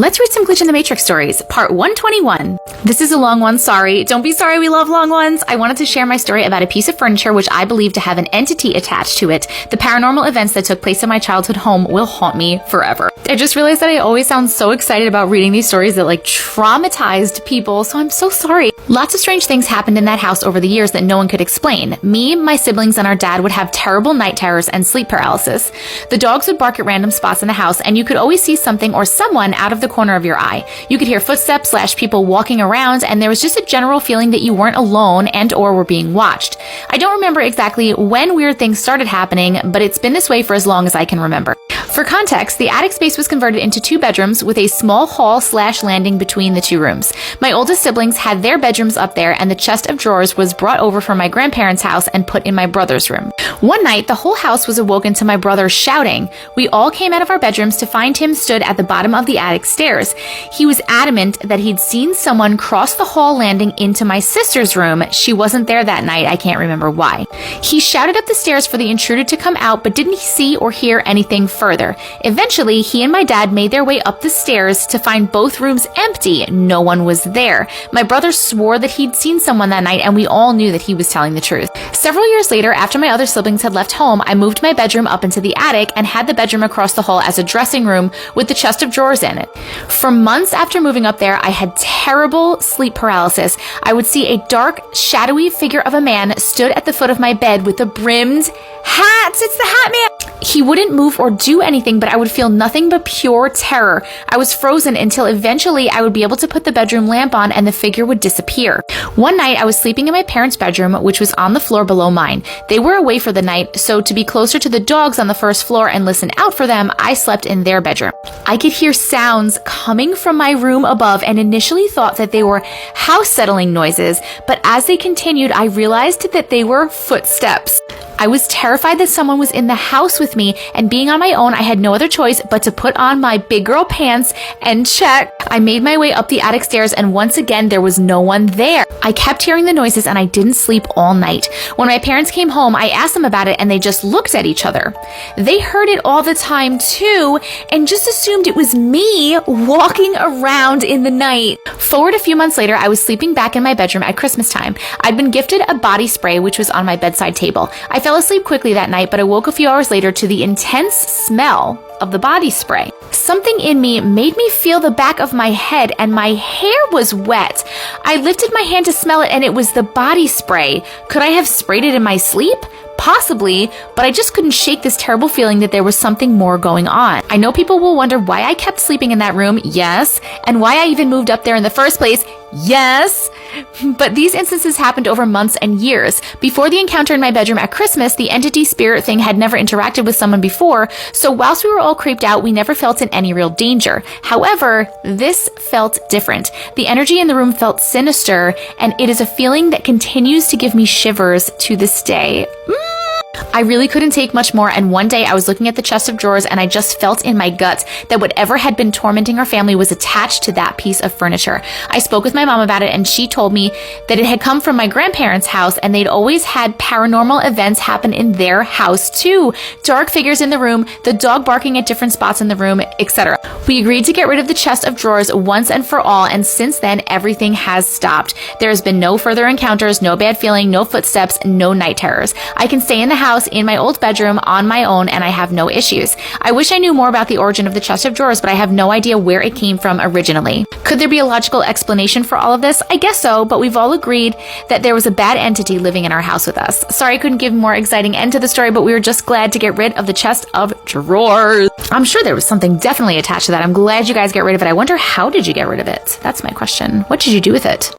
Let's read some Glitch in the Matrix stories, part 121. This is a long one, sorry. Don't be sorry, we love long ones. I wanted to share my story about a piece of furniture which I believe to have an entity attached to it. The paranormal events that took place in my childhood home will haunt me forever. I just realized that I always sound so excited about reading these stories that traumatized people, so I'm so sorry. Lots of strange things happened in that house over the years that no one could explain. Me, my siblings, and our dad would have terrible night terrors and sleep paralysis. The dogs would bark at random spots in the house, and you could always see something or someone out of the corner of your eye. You could hear footsteps / people walking around, and there was just a general feeling that you weren't alone and or were being watched. I don't remember exactly when weird things started happening, but it's been this way for as long as I can remember. For context, the attic space was converted into 2 bedrooms with a small hall / landing between the 2 rooms. My oldest siblings had their bedrooms up there, and the chest of drawers was brought over from my grandparents' house and put in my brother's room. One night, the whole house was awoken to my brother shouting. We all came out of our bedrooms to find him stood at the bottom of the attic stairs. He was adamant that he'd seen someone cross the hall landing into my sister's room. She wasn't there that night, I can't remember why. He shouted up the stairs for the intruder to come out, but didn't see or hear anything further. Eventually, he and my dad made their way up the stairs to find both rooms empty. No one was there. My brother swore that he'd seen someone that night, and we all knew that he was telling the truth. Several years later, after my other siblings had left home, I moved my bedroom up into the attic and had the bedroom across the hall as a dressing room with the chest of drawers in it. For months after moving up there, I had terrible sleep paralysis. I would see a dark, shadowy figure of a man stood at the foot of my bed with a brimmed hat. It's the Hat Man! He wouldn't move or do anything, but I would feel nothing but pure terror. I was frozen until eventually I would be able to put the bedroom lamp on and the figure would disappear. One night, I was sleeping in my parents' bedroom, which was on the floor below mine. They were away for the night, so to be closer to the dogs on the first floor and listen out for them, I slept in their bedroom. I could hear sounds coming from my room above and initially thought that they were house settling noises, but as they continued, I realized that they were footsteps. I was terrified that someone was in the house with me, and being on my own, I had no other choice but to put on my big girl pants and check. I made my way up the attic stairs, and once again, there was no one there. I kept hearing the noises, and I didn't sleep all night. When my parents came home, I asked them about it, and they just looked at each other. They heard it all the time, too, and just assumed it was me walking around in the night. Forward a few months later, I was sleeping back in my bedroom at Christmas time. I'd been gifted a body spray, which was on my bedside table. I fell asleep quickly that night, but I woke a few hours later to the intense smell of the body spray. Something in me made me feel the back of my head, and my hair was wet. I lifted my hand to smell it, and it was the body spray. Could I have sprayed it in my sleep? Possibly, but I just couldn't shake this terrible feeling that there was something more going on. I know people will wonder why I kept sleeping in that room, yes, and why I even moved up there in the first place, yes, but these instances happened over months and years. Before the encounter in my bedroom at Christmas, the entity spirit thing had never interacted with someone before, so whilst we were all creeped out, we never felt in any real danger. However, this felt different. The energy in the room felt sinister, and it is a feeling that continues to give me shivers to this day. I really couldn't take much more, and one day I was looking at the chest of drawers and I just felt in my gut that whatever had been tormenting our family was attached to that piece of furniture. I spoke with my mom about it, and she told me that it had come from my grandparents' house, and they'd always had paranormal events happen in their house too. Dark figures in the room, the dog barking at different spots in the room, etc. We agreed to get rid of the chest of drawers once and for all, and since then everything has stopped. There has been no further encounters, no bad feeling, no footsteps, no night terrors. I can stay in the house in my old bedroom on my own, and I have no issues. I wish I knew more about the origin of the chest of drawers, but I have no idea where it came from originally. Could there be a logical explanation for all of this? I guess so, but we've all agreed that there was a bad entity living in our house with us. Sorry I couldn't give a more exciting end to the story, but we were just glad to get rid of the chest of drawers. I'm sure there was something definitely attached to that. I'm glad you guys get rid of it. I wonder, how did you get rid of it? That's my question. What did you do with it?